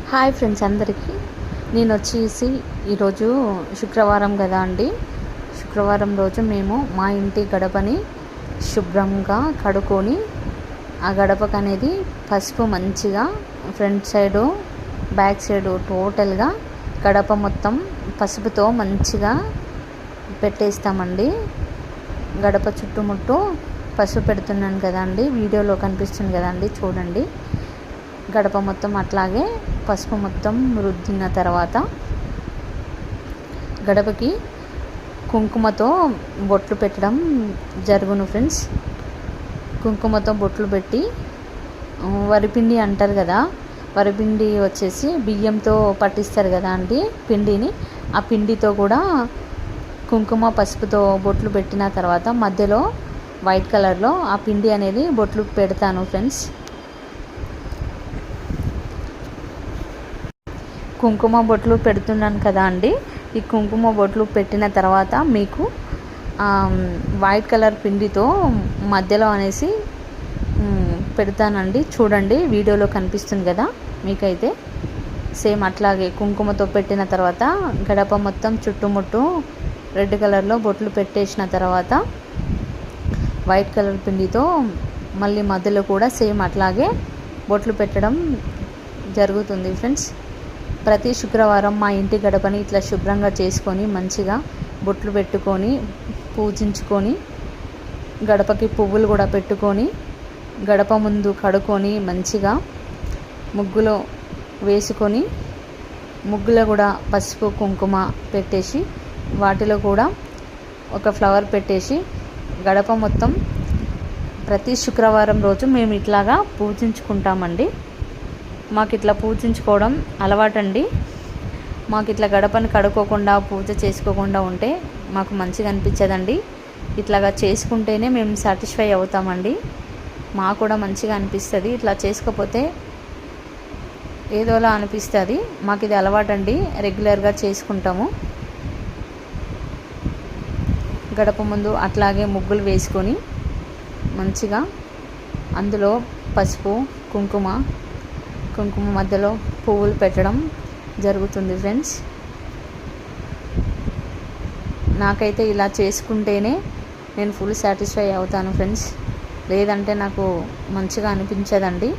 Hi friends అందరికీ. నేను వచ్చేసి ఈరోజు శుక్రవారం కదా అండి. శుక్రవారం రోజు మేము మా ఇంటి గడపని శుభ్రంగా కడుక్కొని ఆ గడపకు అనేది పసుపు మంచిగా ఫ్రంట్ సైడు బ్యాక్ సైడు టోటల్గా గడప మొత్తం పసుపుతో మంచిగా పెట్టేస్తామండి. గడప చుట్టుముట్టు పసుపు పెడుతున్నాను కదా అండి, వీడియోలో కనిపిస్తుంది కదా అండి, చూడండి. గడప మొత్తం అట్లాగే పసుపు మొత్తం రుద్దిన తర్వాత గడపకి కుంకుమతో బొట్లు పెట్టడం జరుగును ఫ్రెండ్స్. కుంకుమతో బొట్లు పెట్టి వరిపిండి అంటారు కదా, వరిపిండి వచ్చేసి బియ్యంతో పట్టిస్తారు కదా అండి పిండిని, ఆ పిండితో కూడా కుంకుమ పసుపుతో బొట్లు పెట్టిన తర్వాత మధ్యలో వైట్ కలర్లో ఆ పిండి అనేది బొట్లు పెడతాను ఫ్రెండ్స్. కుంకుమ బొట్లు పెడుతున్నాను కదా అండి. ఈ కుంకుమ బొట్లు పెట్టిన తర్వాత మీకు వైట్ కలర్ పిండితో మధ్యలో అనేసి పెడతానండి. చూడండి, వీడియోలో కనిపిస్తుంది కదా మీకైతే. సేమ్ అట్లాగే కుంకుమతో పెట్టిన తర్వాత గడప మొత్తం చుట్టుముట్టు రెడ్ కలర్లో బొట్లు పెట్టేసిన తర్వాత వైట్ కలర్ పిండితో మళ్ళీ మధ్యలో కూడా సేమ్ అట్లాగే బొట్లు పెట్టడం జరుగుతుంది ఫ్రెండ్స్. ప్రతి శుక్రవారం మా ఇంటి గడపని ఇట్లా శుభ్రంగా చేసుకొని మంచిగా బొట్లు పెట్టుకొని పూజించుకొని గడపకి పువ్వులు కూడా పెట్టుకొని గడప ముందు కడుక్కొని మంచిగా ముగ్గులో వేసుకొని ముగ్గులో కూడా పసుపు కుంకుమ పెట్టేసి వాటిలో కూడా ఒక ఫ్లవర్ పెట్టేసి గడప మొత్తం ప్రతి శుక్రవారం రోజు మేము ఇట్లాగా పూజించుకుంటామండి. మాకు ఇట్లా పూజించుకోవడం అలవాటండి. మాకు ఇట్లా గడపని కడుక్కోకుండా పూజ చేసుకోకుండా ఉంటే మాకు మంచిగా అనిపించదండి. ఇట్లాగా చేసుకుంటేనే మేము సాటిస్ఫై అవుతామండి. మాకు కూడా మంచిగా అనిపిస్తుంది. ఇట్లా చేసుకోకపోతే ఏదోలా అనిపిస్తుంది. మాకు ఇది అలవాటండి, రెగ్యులర్గా చేసుకుంటాము. గడప ముందు అట్లాగే ముగ్గులు వేసుకొని మంచిగా అందులో పసుపు కుంకుమ మధ్యలో పువ్వులు పెట్టడం జరుగుతుంది ఫ్రెండ్స్. నాకైతే ఇలా చేసుకుంటేనే నేను ఫుల్ సాటిస్ఫై అవుతాను ఫ్రెండ్స్. లేదంటే నాకు మంచిగా అనిపించదండి.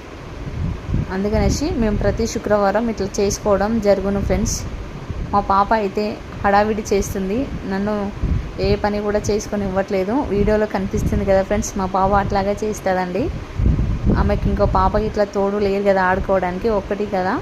అందుకనేసి మేము ప్రతి శుక్రవారం ఇట్లా చేసుకోవడం జరుగును ఫ్రెండ్స్. మా పాప అయితే హడావిడి చేస్తుంది, నన్ను ఏ పని కూడా చేసుకొని ఇవ్వట్లేదు. వీడియోలో కనిపిస్తుంది కదా ఫ్రెండ్స్, మా పాప అట్లాగే చేస్తుందండి. ఆమెకి ఇంకో పాపకి ఇట్లా తోడు లేరు కదా ఆడుకోవడానికి, ఒక్కటి కదా.